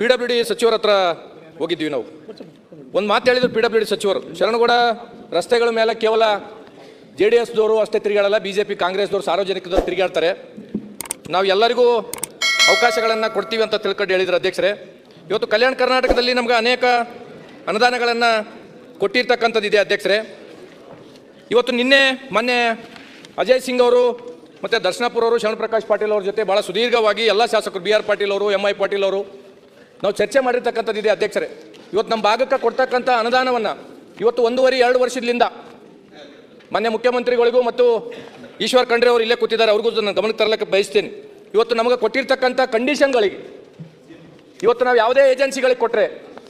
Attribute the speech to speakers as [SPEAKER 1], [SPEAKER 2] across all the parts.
[SPEAKER 1] PWD ಸಚಿವರ ಹತ್ರ ಹೋಗಿದ್ವಿ ನಾವು. ಒಂದು ಮಾತು ಹೇಳಿದ್ರು PWD ಸಚಿವರು, ಶರಣಗೌಡ ರಸ್ತೆಗಳ ಮೇಲೆ ಕೇವಲ JDS ದವರು ಅಷ್ಟೇ ತಿರುಗಾಡಲ್ಲ, BJP ಕಾಂಗ್ರೆಸ್ದವರು ಸಾರ್ವಜನಿಕರು ತಿರುಗಾಡ್ತಾರೆ, ನಾವು ಎಲ್ಲರಿಗೂ ಅವಕಾಶಗಳನ್ನು ಕೊಡ್ತೀವಿ ಅಂತ ತಿಳ್ಕೊಂಡು ಹೇಳಿದ್ರು ಅಧ್ಯಕ್ಷರೇ. ಇವತ್ತು ಕಲ್ಯಾಣ ಕರ್ನಾಟಕದಲ್ಲಿ ನಮ್ಗೆ ಅನೇಕ ಅನುದಾನಗಳನ್ನು ಕೊಟ್ಟಿರ್ತಕ್ಕಂಥದ್ದಿದೆ ಅಧ್ಯಕ್ಷರೇ. ಇವತ್ತು ಮೊನ್ನೆ ಅಜಯ್ ಸಿಂಗ್ ಅವರು ಮತ್ತು ದರ್ಶನಾಪುರ ಅವರು ಶ್ರವಣ ಪ್ರಕಾಶ್ ಪಾಟೀಲ್ ಅವ್ರ ಜೊತೆ ಭಾಳ ಸುದೀರ್ಘವಾಗಿ ಎಲ್ಲ ಶಾಸಕರು BR ಪಾಟೀಲ್ ಅವರು MI ಪಾಟೀಲ್ ಅವರು ನಾವು ಚರ್ಚೆ ಮಾಡಿರ್ತಕ್ಕಂಥದ್ದಿದೆ ಅಧ್ಯಕ್ಷರೇ. ಇವತ್ತು ನಮ್ಮ ಭಾಗಕ್ಕೆ ಕೊಡ್ತಕ್ಕಂಥ ಅನುದಾನವನ್ನು ಇವತ್ತು 1.5-2 ವರ್ಷದಿಂದ ಮಾನ್ಯ ಮುಖ್ಯಮಂತ್ರಿಗಳಿಗೂ ಮತ್ತು ಈಶ್ವರ್ ಖಂಡ್ರೆ ಅವರು ಇಲ್ಲೇ ಕೂತಿದ್ದಾರೆ, ಅವ್ರಿಗೂ ನಾನು ಗಮನಕ್ಕೆ ತರಲಿಕ್ಕೆ ಬಯಸ್ತೀನಿ. ಇವತ್ತು ನಮಗೆ ಕೊಟ್ಟಿರ್ತಕ್ಕಂಥ ಕಂಡೀಷನ್ಗಳಿಗೆ ಇವತ್ತು ನಾವು ಯಾವುದೇ ಏಜೆನ್ಸಿಗಳಿಗೆ ಕೊಟ್ಟರೆ,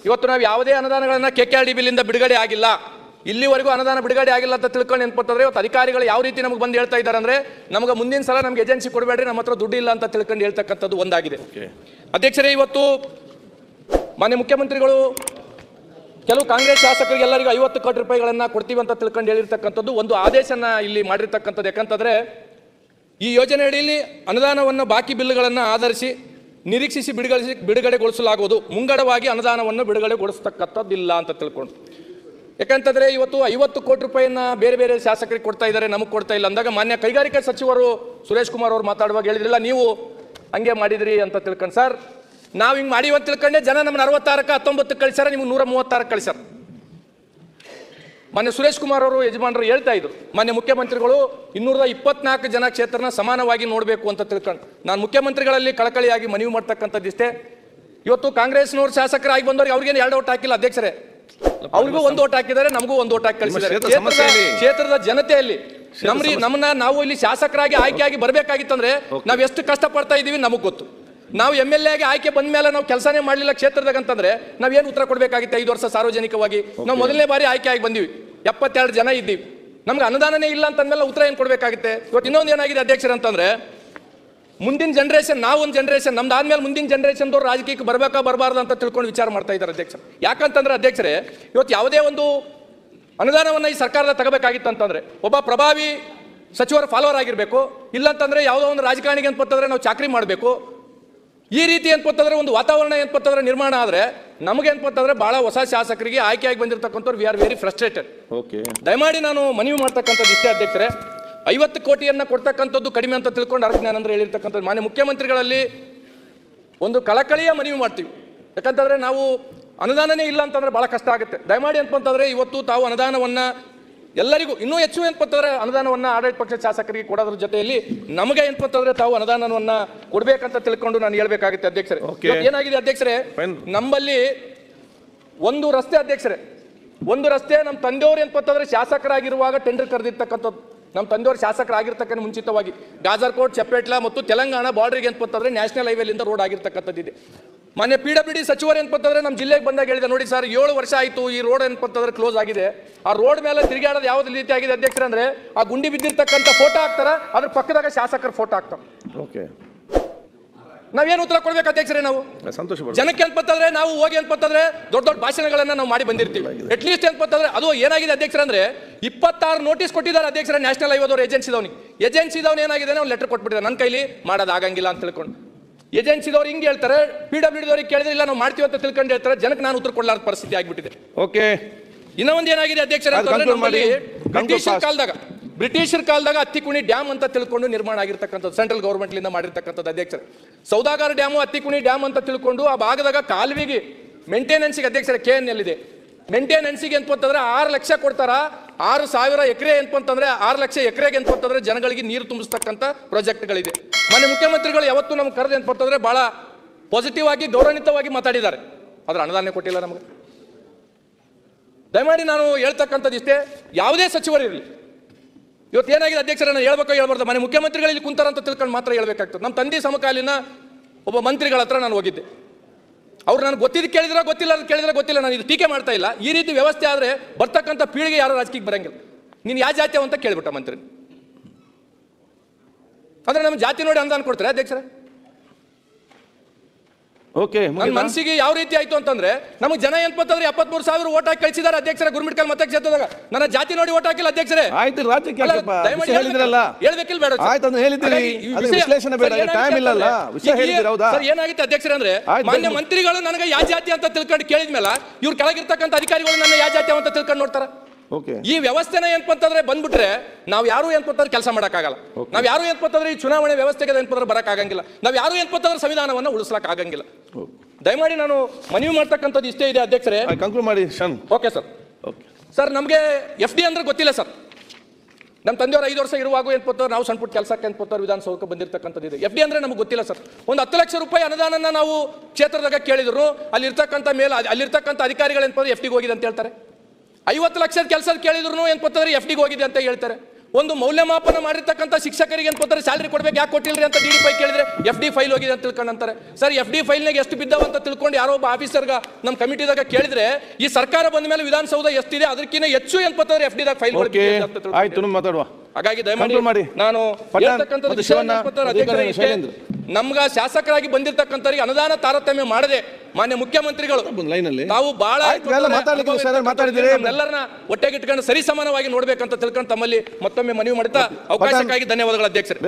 [SPEAKER 1] ಇವತ್ತು ನಾವು ಯಾವುದೇ ಅನುದಾನಗಳನ್ನು KKRDBಲಿಂದ ಬಿಡುಗಡೆ ಆಗಿಲ್ಲ, ಇಲ್ಲಿವರೆಗೂ ಅನುದಾನ ಬಿಡುಗಡೆ ಆಗಿಲ್ಲ ಅಂತ ತಿಳ್ಕೊಂಡು ನೆನ್ಪತ್ತಂದ್ರೆ ಇವತ್ತು ಅಧಿಕಾರಿಗಳು ಯಾವ ರೀತಿ ನಮಗೆ ಬಂದು ಹೇಳ್ತಾ ಇದ್ದಾರೆ ಅಂದರೆ, ನಮಗೆ ಮುಂದಿನ ಸಲ ನಮ್ಗೆ ಏಜೆನ್ಸಿ ಕೊಡಬೇಡ್ರಿ, ನಮ್ಮ ಹತ್ರ ದುಡ್ಡು ಇಲ್ಲ ಅಂತ ತಿಳ್ಕೊಂಡು ಹೇಳ್ತಕ್ಕಂಥದ್ದು ಒಂದಾಗಿದೆ ಅಧ್ಯಕ್ಷರೇ. ಇವತ್ತು ಮಾನ್ಯ ಮುಖ್ಯಮಂತ್ರಿಗಳು ಕೆಲವು ಕಾಂಗ್ರೆಸ್ ಶಾಸಕರಿಗೆ ಎಲ್ಲರಿಗೂ 50 ಕೋಟಿ ರೂಪಾಯಿಗಳನ್ನು ಕೊಡ್ತೀವಿ ಅಂತ ತಿಳ್ಕೊಂಡು ಹೇಳಿರ್ತಕ್ಕಂಥದ್ದು ಒಂದು ಆದೇಶನ ಇಲ್ಲಿ ಮಾಡಿರ್ತಕ್ಕಂಥದ್ದು. ಯಾಕಂತಂದರೆ ಈ ಯೋಜನೆ ಅಡಿಯಲ್ಲಿ ಅನುದಾನವನ್ನು ಬಾಕಿ ಬಿಲ್ಗಳನ್ನು ಆಧರಿಸಿ ನಿರೀಕ್ಷಿಸಿ ಬಿಡುಗಡೆಗೊಳಿಸಲಾಗುವುದು, ಮುಂಗಡವಾಗಿ ಅನುದಾನವನ್ನು ಬಿಡುಗಡೆಗೊಳಿಸ್ತಕ್ಕಂಥದ್ದಿಲ್ಲ ಅಂತ ತಿಳ್ಕೊಂಡು. ಯಾಕಂತಂದರೆ ಇವತ್ತು 50 ಕೋಟಿ ರೂಪಾಯಿಯನ್ನು ಬೇರೆ ಬೇರೆ ಶಾಸಕರಿಗೆ ಕೊಡ್ತಾ ಇದ್ದಾರೆ, ನಮಗೆ ಕೊಡ್ತಾ ಇಲ್ಲ ಅಂದಾಗ ಮಾನ್ಯ ಕೈಗಾರಿಕಾ ಸಚಿವರು ಸುರೇಶ್ ಕುಮಾರ್ ಅವರು ಮಾತಾಡುವಾಗ ಹೇಳಿದ್ರಲ್ಲ, ನೀವು ಹಂಗೆ ಮಾಡಿದ್ರಿ ಅಂತ ತಿಳ್ಕೊಂಡು. ಸರ್, ನಾವು ಹಿಂಗೆ ಮಾಡಿವ ಅಂತ ತಿಳ್ಕೊಂಡೆ ಜನ ನಮ್ಮನ್ನು 66ಕ್ಕೆ 19ಕ್ಕೆ ಕಳಿಸ್ಯಾರ, ನಿಮ್ಗೆ 136ಕ್ಕೆ ಕಳಿಸ್ಯಾರ. ಮಾನ್ಯ ಸುರೇಶ್ ಕುಮಾರ್ ಅವರು ಯಜಮಾನರು ಹೇಳ್ತಾ ಇದ್ರು, ಮಾನ್ಯ ಮುಖ್ಯಮಂತ್ರಿಗಳು 224 ಜನ ಕ್ಷೇತ್ರನ ಸಮಾನವಾಗಿ ನೋಡಬೇಕು ಅಂತ ತಿಳ್ಕೊಂಡು. ನಾನು ಮುಖ್ಯಮಂತ್ರಿಗಳಲ್ಲಿ ಕಳಕಳಿಯಾಗಿ ಮನವಿ ಮಾಡ್ತಕ್ಕಂಥದ್ದಿಷ್ಟೇ. ಇವತ್ತು ಕಾಂಗ್ರೆಸ್ನವ್ರು ಶಾಸಕರಾಗಿ ಬಂದವ್ರಿಗೆ ಅವ್ರಿಗೇನು 2 ಓಟ್ ಹಾಕಿಲ್ಲ ಅಧ್ಯಕ್ಷರೇ, ಅವ್ರಿಗೂ 1 ಓಟ್ ಹಾಕಿದ್ದಾರೆ, ನಮಗೂ 1 ಓಟ್ ಹಾಕಿ ಕಳಿಸಿದ್ದಾರೆ. ಕ್ಷೇತ್ರದ ಜನತೆಯಲ್ಲಿ ನಮ್ಮನ್ನ ನಾವು ಇಲ್ಲಿ ಶಾಸಕರಾಗಿ ಆಯ್ಕೆಯಾಗಿ ಬರಬೇಕಾಗಿತ್ತಂದ್ರೆ ನಾವು ಎಷ್ಟು ಕಷ್ಟ ಪಡ್ತಾ ಇದೀವಿ ನಮಗೆ ಗೊತ್ತು. ನಾವು MLA ಆಗಿ ಆಯ್ಕೆ ಬಂದ ಮೇಲೆ ನಾವು ಕೆಲಸನೇ ಮಾಡಲಿಲ್ಲ ಕ್ಷೇತ್ರದಾಗ ಅಂತಂದ್ರೆ ನಾವೇನು ಉತ್ತರ ಕೊಡಬೇಕಾಗಿತ್ತು? 5 ವರ್ಷ ಸಾರ್ವಜನಿಕವಾಗಿ ನಾವು ಮೊದಲನೇ ಬಾರಿ ಆಯ್ಕೆ ಆಗಿ ಬಂದೀವಿ, 72 ಜನ ಇದ್ದೀವಿ, ನಮ್ಗೆ ಅನುದಾನನೇ ಇಲ್ಲ ಅಂತಂದ್ಮೇಲೆ ಉತ್ತರ ಏನು ಕೊಡಬೇಕಾಗುತ್ತೆ? ಇವತ್ತು ಇನ್ನೊಂದು ಏನಾಗಿದೆ ಅಧ್ಯಕ್ಷರ ಅಂತಂದ್ರೆ, ಮುಂದಿನ ಜನರೇಷನ್, ನಾವೊಂದು ಜನರೇಷನ್, ನಮ್ದು ಆದ್ಮೇಲೆ ಮುಂದಿನ ಜನರೇಷನ್ದವ್ರು ರಾಜಕೀಯಕ್ಕೆ ಬರಬೇಕಾ ಬರಬಾರ್ದು ಅಂತ ತಿಳ್ಕೊಂಡು ವಿಚಾರ ಮಾಡ್ತಾ ಇದ್ದಾರೆ ಅಧ್ಯಕ್ಷರು. ಯಾಕಂತಂದ್ರೆ ಅಧ್ಯಕ್ಷರೇ, ಇವತ್ತು ಯಾವುದೇ ಒಂದು ಅನುದಾನವನ್ನು ಈ ಸರ್ಕಾರದ ತಗೋಬೇಕಾಗಿತ್ತು ಅಂತಂದ್ರೆ ಒಬ್ಬ ಪ್ರಭಾವಿ ಸಚಿವರ ಫಾಲೋವರ್ ಆಗಿರಬೇಕು, ಇಲ್ಲಂತಂದ್ರೆ ಯಾವುದೋ ಒಂದು ರಾಜಕಾರಣಿಗೆ ಅಂತಂದ್ರೆ ನಾವು ಚಾಕರಿ ಮಾಡಬೇಕು. ಈ ರೀತಿ ಅಂತಂದ್ರೆ ಒಂದು ವಾತಾವರಣ ಅಂತಂದ್ರೆ ನಿರ್ಮಾಣ ಆದರೆ ನಮಗೆ ಅಂತಂದ್ರೆ ಬಹಳ ಹೊಸ ಶಾಸಕರಿಗೆ ಆಯ್ಕೆಯಾಗಿ ಬಂದಿರತಕ್ಕಂಥವ್ರು ವಿ ಆರ್ ವೆರಿ ಫ್ರಸ್ಟ್ರೇಟೆಡ್. ದಯಮಾಡಿ ನಾನು ಮನವಿ ಮಾಡ್ತಕ್ಕಂಥದ್ದು ಇಷ್ಟೇ ಅಧ್ಯಕ್ಷರೇ, 50 ಕೋಟಿಯನ್ನು ಕೊಡ್ತಕ್ಕಂಥದ್ದು ಕಡಿಮೆ ಅಂತ ತಿಳ್ಕೊಂಡು ಅರ್ಜುನಾನಂದ್ರೆ ಹೇಳಿರ್ತಕ್ಕಂಥದ್ದು ಮಾನ್ಯ ಮುಖ್ಯಮಂತ್ರಿಗಳಲ್ಲಿ ಒಂದು ಕಳಕಳಿಯ ಮನವಿ ಮಾಡ್ತೀವಿ. ಯಾಕಂತಂದ್ರೆ ನಾವು ಅನುದಾನನೇ ಇಲ್ಲ ಅಂತಂದ್ರೆ ಬಹಳ ಕಷ್ಟ ಆಗುತ್ತೆ. ದಯಮಾಡಿ ಅಂತಂದ್ರೆ ಇವತ್ತು ತಾವು ಅನುದಾನವನ್ನು ಎಲ್ಲರಿಗೂ ಇನ್ನೂ ಹೆಚ್ಚು ಏನಪ್ಪಂತಂದ್ರೆ ಅನುದಾನವನ್ನು ಆಡಳಿತ ಪಕ್ಷ ಶಾಸಕರಿಗೆ ಕೊಡೋದ್ರ ಜೊತೆಯಲ್ಲಿ ನಮಗೆ ಏನಪ್ಪಂತಂದ್ರೆ ತಾವು ಅನುದಾನವನ್ನು ಕೊಡ್ಬೇಕಂತ ತಿಳ್ಕೊಂಡು ನಾನು ಹೇಳ್ಬೇಕಾಗುತ್ತೆ ಅಧ್ಯಕ್ಷರೇ. ಏನಾಗಿದೆ ಅಧ್ಯಕ್ಷರೇ, ನಮ್ಮಲ್ಲಿ ಒಂದು ರಸ್ತೆ ಅಧ್ಯಕ್ಷರೇ, ಒಂದು ರಸ್ತೆ ನಮ್ಮ ತಂದೆಯವರು ಏನಪ್ಪಂತಂದ್ರೆ ಶಾಸಕರಾಗಿರುವಾಗ ಟೆಂಡರ್ ಕರೆದಿರ್ತಕ್ಕಂಥದ್ದು. ನಮ್ಮ ತಂದೆಯವರು ಶಾಸಕರಾಗಿರ್ತಕ್ಕಂಥ ಮುಂಚಿತವಾಗಿ ಗಾಜರ್ಕೋಟ್, ಚಪ್ಪೇಟ್ಲ ಮತ್ತು ತೆಲಂಗಾಣ ಬಾರ್ಡರ್ಗೆ ಏನಪ್ಪಂತಂದ್ರೆ ನ್ಯಾಷನಲ್ ಹೈವೇಲಿಂದ ರೋಡ್ ಆಗಿರ್ತಕ್ಕಂಥದ್ದಿದೆ. ಮಾನ್ಯ PWD ಸಚಿವರು ಏನಪ್ಪಂತಂದ್ರೆ ನಮ್ಮ ಜಿಲ್ಲೆಗೆ ಬಂದಾಗ ಹೇಳಿದೆ, ನೋಡಿ ಸರ್ 7 ವರ್ಷ ಆಯಿತು ಈ ರೋಡ್ ಏನಪ್ಪಂತಂದ್ರೆ ಕ್ಲೋಸ್ ಆಗಿದೆ, ಆ ರೋಡ್ ಮೇಲೆ ತಿರುಗಾಡೋದು ಯಾವ್ದು ರೀತಿ ಆಗಿದೆ ಅಧ್ಯಕ್ಷರ ಅಂದ್ರೆ, ಆ ಗುಂಡಿ ಬಿದ್ದಿರ್ತಕ್ಕಂಥ ಫೋಟೋ ಹಾಕ್ತಾರ, ಅದ್ರ ಪಕ್ಕದಾಗ ಶಾಸಕರ ಫೋಟೋ ಹಾಕ್ತಾರ. ನಾವೇನು ಉತ್ತರ ಕೊಡ್ಬೇಕು ಅಧ್ಯಕ್ಷರೇ? ನಾವು ಜನಕ್ಕೆ ಅನ್ಪತ್ತಂದ್ರೆ ನಾವು ಹೋಗಿ ಅನ್ಪತ್ತಂದ್ರೆ ದೊಡ್ಡ ದೊಡ್ಡ ಭಾಷಣಗಳನ್ನ ನಾವು ಮಾಡಿ ಬಂದಿರ್ತೀವಿ. ಅಟ್ಲೀಸ್ಟ್ ಅನ್ಪತ್ತಂದ್ರೆ ಅದು ಏನಾಗಿದೆ ಅಧ್ಯಕ್ಷರ ಅಂದ್ರೆ 26 ನೋಟಿಸ್ ಕೊಟ್ಟಿದ್ದಾರೆ ಅಧ್ಯಕ್ಷರ ನ್ಯಾಷನಲ್ ಹೈವೇದವ್ರು ಏಜೆನ್ಸಿದವ್ನು ಏನಾಗಿದೆ ಅವ್ನು ಲೆಟರ್ ಕೊಟ್ಬಿಟ್ಟಿದ್ದಾರೆ, ನನ್ನ ಕೈಲಿ ಮಾಡೋದಾಗಂಗಿಲ್ಲ ಅಂತ ತಿಳ್ಕೊಂಡು. ಏಜೆನ್ಸಿದವ್ರು ಹಿಂಗೆ ಹೇಳ್ತಾರೆ, PWDದವ್ರಿಗೆ ಕೇಳಿದ್ರೆ ಇಲ್ಲ ನಾವು ಮಾಡ್ತೀವಿ ಅಂತ ತಿಳ್ಕೊಂಡು ಹೇಳ್ತಾರೆ, ಜನಕ್ಕೆ ನಾನು ಉತ್ತರ ಕೊಡಲಾರದ ಪರಿಸ್ಥಿತಿ ಆಗಿಬಿಟ್ಟಿದೆ. ಇನ್ನೂ ಒಂದು ಏನಾಗಿದೆ ಅಧ್ಯಕ್ಷರ ಅಂತಂದ್ರೆ, ಬ್ರಿಟಿಷರ್ ಕಾಲದಾಗ ಹತ್ತಿಕುಣಿ ಡ್ಯಾಮ್ ಅಂತ ತಿಳ್ಕೊಂಡು ನಿರ್ಮಾಣ ಆಗಿರ್ತಕ್ಕಂಥದ್ದು ಸೆಂಟ್ರಲ್ ಗೌರ್ಮೆಂಟ್ಲಿಂದ ಮಾಡಿರ್ತಕ್ಕಂಥದ್ದು ಅಧ್ಯಕ್ಷರ. ಸೌದಾಗರ ಡ್ಯಾಮು ಹತ್ತಿಕುಣಿ ಡ್ಯಾಮ್ ಅಂತ ತಿಳ್ಕೊಂಡು ಆ ಭಾಗದಾಗ ಕಾಲುವೆಗೆ ಮೇಂಟೆನೆನ್ಸ್ಗೆ ಅಧ್ಯಕ್ಷರ KNL ಇದೆ, ಮೇಂಟೆನೆನ್ಸಿಗೆ ಅಂತಂದ್ರೆ 6 ಲಕ್ಷ ಕೊಡ್ತಾರ, 6,000 ಎಕರೆ ಅಂತಂದ್ರೆ 6 ಲಕ್ಷ ಎಕರೆಗೆ ಅಂತಂದ್ರೆ ಜನಗಳಿಗೆ ನೀರು ತುಂಬಿಸ್ತಕ್ಕಂಥ ಪ್ರಾಜೆಕ್ಟ್ಗಳಿದೆ. ಮಾನ್ಯ ಮುಖ್ಯಮಂತ್ರಿಗಳು ಯಾವತ್ತೂ ನಮ್ಗೆ ಕರೆದು ಅಂತಂದ್ರೆ ಬಹಳ ಪಾಸಿಟಿವ್ ಆಗಿ ಗೌರವಾನ್ವಿತವಾಗಿ ಮಾತಾಡಿದ್ದಾರೆ, ಆದ್ರೆ ಅನುದಾನ ಕೊಟ್ಟಿಲ್ಲ ನಮಗೆ. ದಯಮಾಡಿ ನಾನು ಹೇಳ್ತಕ್ಕಂಥದ್ದು ಇಷ್ಟೇ, ಯಾವುದೇ ಸಚಿವರಿರಲಿ ಇವತ್ತು ಏನಾಗಿದೆ ಅಧ್ಯಕ್ಷರ ನಾನು ಹೇಳ್ಬೇಕೋ ಹೇಳ್ಬಾರ್ದು, ಮನೆ ಮುಖ್ಯಮಂತ್ರಿಗಳಲ್ಲಿ ಕುಂತಾರಂತ ತಿಳ್ಕೊಂಡು ಮಾತ್ರ ಹೇಳ್ಬೇಕಾಗ್ತದೆ. ನಮ್ಮ ತಂದೆ ಸಮಕಾಲೀನ ಒಬ್ಬ ಮಂತ್ರಿಗಳ ಹತ್ರ ನಾನು ಹೋಗಿದ್ದೆ, ಅವ್ರು ನನಗೆ ಗೊತ್ತಿದ್ದು ಕೇಳಿದ್ರೆ ಗೊತ್ತಿಲ್ಲ, ಕೇಳಿದ್ರೆ ಗೊತ್ತಿಲ್ಲ, ನಾನು ಇದು ಟೀಕೆ ಮಾಡ್ತಾ ಇಲ್ಲ. ಈ ರೀತಿ ವ್ಯವಸ್ಥೆ ಆದರೆ ಬರ್ತಕ್ಕಂಥ ಪೀಳಿಗೆ ಯಾರು ರಾಜಕೀಯಕ್ಕೆ ಬರಂಗಿಲ್ಲ. ನೀನು ಯಾವ ಜಾತಿ ಅಂತ ಕೇಳ್ಬಿಟ್ಟ ಮಂತ್ರಿ, ಅಂದ್ರೆ ನಮ್ಮ ಜಾತಿ ನೋಡಿ ಅನುದಾನ ಕೊಡ್ತಾರೆ ಅಧ್ಯಕ್ಷರೇ?
[SPEAKER 2] ಓಕೆ,
[SPEAKER 1] ನನ್ನ ಮನಸ್ಸಿಗೆ ಯಾವ ರೀತಿ ಆಯ್ತು ಅಂತಂದ್ರೆ ನಮಗೆ ಜನ ಏನ್ಪತ್ತಂದ್ರೆ 73,000 ಓಟ್ ಹಾಕಿ ಕಳಿಸಿದ್ದಾರೆ ಅಧ್ಯಕ್ಷರ ಗುರುಮಿಟ್ಕಲ್ ಮತಕ್ಷೇತ್ರದಾಗ. ನನ್ನ ಜಾತಿ ನೋಡಿ ಓಟ್ ಹಾಕಿಲ್ಲ ಅಧ್ಯಕ್ಷರೇ.
[SPEAKER 2] ಆಯ್ತು, ರಾಜ್ಯಕ್ಕೆ ಹೇಳಿದ್ರಲ್ಲ,
[SPEAKER 1] ಹೇಳ್ಬೇಕಿಲ್ಲ ಬೇಡ
[SPEAKER 2] ಆಯ್ತು ಅಂತ ಹೇಳಿದ್ರಿ, ವಿಶ್ಲೇಷಣೆ ಬೇಡ, ಟೈಮ್ ಇಲ್ಲಲ್ಲ, ವಿಷಯ ಹೇಳಿದ್ರಿ. ಹೌದಾ
[SPEAKER 1] ಸರ್, ಏನಾಗಿತ್ತು ಅಧ್ಯಕ್ಷರೇ ಅಂದ್ರೆ ಮಾನ್ಯ ಮಂತ್ರಿಗಳು ನನಗೆ ಯಾವ ಜಾತಿ ಅಂತ ತಿಳ್ಕೊಂಡು ಕೇಳಿದ್ಮೇಲೆ ಇವ್ರ ಕೆಳಗಿರ್ತಕ್ಕಂಥ ಅಧಿಕಾರಿಗಳು ನನ್ನ ಯಾವ ಜಾತಿ ಅಂತ ತಿಳ್ಕೊಂಡು ನೋಡ್ತಾರ. ಈ ವ್ಯವಸ್ಥೆನ ಏನ್ಪಂತಂದ್ರೆ ಬಂದ್ಬಿಟ್ರೆ ನಾವು ಯಾರು ಏನ್ಪಂತಂದ್ರೆ ಕೆಲಸ ಮಾಡಕ್ಕಾಗಲ್ಲ. ನಾವ್ ಯಾರು ಏನ್ಪಂತಂದ್ರೆ ಈ ಚುನಾವಣೆ ವ್ಯವಸ್ಥೆಗೆ ಏನ್ಪಂದ್ರೆ ಬರಕ್ ಆಗಂಗಿಲ್ಲ. ನಾವ್ ಯಾರು ಏನ್ಪಂತಂದ್ರೆ ಸಂವಿಧಾನವನ್ನ ಉಳಿಸ್ಲಕ್ ಆಗಂಗಿಲ್ಲ. ದಯಮಾಡಿ ನಾನು ಮನವಿ ಮಾಡ್ತಕ್ಕಂಥದ್ದು ಇಷ್ಟೇ ಇದೆ ಅಧ್ಯಕ್ಷರೇ.
[SPEAKER 2] ಕಂಕ್ಲೂಡ್ ಮಾಡಿ.
[SPEAKER 1] Okay sir. ಸರ್, ನಮಗೆ FD ಅಂದ್ರೆ ಗೊತ್ತಿಲ್ಲ ಸರ್. ನಮ್ಮ ತಂದೆಯವರು 5 ವರ್ಷ ಇರುವಾಗ ಏನ್ಪಂತವ್ರು ನಾವು ಸಣ್ಣ ಪುಟ್ಟ ಕೆಲಸಕ್ಕೆ ಏನ್ಪಂತವ್ರು ವಿಧಾನಸೌಧಕ್ಕೆ ಬಂದಿರತಕ್ಕಂಥದ್ದು ಇದೆ. FD ಅಂದ್ರೆ ನಮಗೆ ಗೊತ್ತಿಲ್ಲ ಸರ್. ಒಂದು 10 ಲಕ್ಷ ರೂಪಾಯಿ ಅನುದಾನನ ನಾವು ಕ್ಷೇತ್ರದಾಗ ಕೇಳಿದ್ರು ಅಲ್ಲಿರ್ತಕ್ಕಂಥ ಅಲ್ಲಿರ್ತಕ್ಕಂಥ ಅಧಿಕಾರಿಗಳು ಏನ್ಪಂದ್ರೆ FDಗೆ ಹೋಗಿದೆ ಅಂತ ಹೇಳ್ತಾರೆ. 50 ಲಕ್ಷದ ಕೆಲಸ ಕೇಳಿದ್ರು ಏನ್ಪಂತಂದ್ರೆ FDಗೆ ಹೋಗಿದೆ ಅಂತ ಹೇಳ್ತಾರೆ. ಒಂದು ಮೌಲ್ಯಮಾಪನ ಮಾಡಿರ್ತಕ್ಕಂಥ ಶಿಕ್ಷಕರಿಗೆ ಏನ್ಪಂತಾರೆ ಸ್ಯಾಲರಿ ಕೊಡ್ಬೇಕು, ಯಾಕೆ ಕೊಟ್ಟಿಲ್ರಿ ಅಂತ DD ಕೇಳಿದ್ರೆ FD ಫೈಲ್ ಹೋಗಿದೆ ಅಂತ ತಿಳ್ಕೊಂಡಂತಾರೆ. ಸರ್, FD ಫೈಲ್ನಾಗ ಎಷ್ಟು ಬಿದ್ದಾವ ಅಂತ ತಿಳ್ಕೊಂಡು ಯಾರೋ ಒಬ್ಬ ಆಫೀಸರ್ಗ ನಮ್ಮ ಕಮಿಟಿದಾಗ ಕೇಳಿದ್ರೆ ಈ ಸರ್ಕಾರ ಬಂದ ಮೇಲೆ ವಿಧಾನಸೌಧ ಎಷ್ಟಿದೆ ಅದಕ್ಕಿಂತ ಹೆಚ್ಚು ಏನ್ಪಂತಂದ್ರೆ FDದಾಗ ಫೈಲ್
[SPEAKER 2] ಮಾತಾಡುವ.
[SPEAKER 1] ಹಾಗಾಗಿ ದಯಮಾಡಿ ನಾನು ನಮ್ಗ ಶಾಸಕರಾಗಿ ಬಂದಿರತಕ್ಕಂಥವ್ರಿಗೆ ಅನುದಾನ ತಾರತಮ್ಯ ಮಾಡದೆ ಮಾನ್ಯ ಮುಖ್ಯಮಂತ್ರಿಗಳು ತಾವು ಬಹಳ ಎಲ್ಲರನ್ನ ಒಟ್ಟೆಗಿಟ್ಕೊಂಡು ಸರಿ ಸಮಾನವಾಗಿ ನೋಡ್ಬೇಕಂತ ತಿಳ್ಕೊಂಡು ತಮ್ಮಲ್ಲಿ ಮತ್ತೊಮ್ಮೆ ಮನವಿ ಮಾಡ್ತಾ ಅವಕಾಶಕ್ಕಾಗಿ ಧನ್ಯವಾದಗಳು ಅಧ್ಯಕ್ಷರೇ.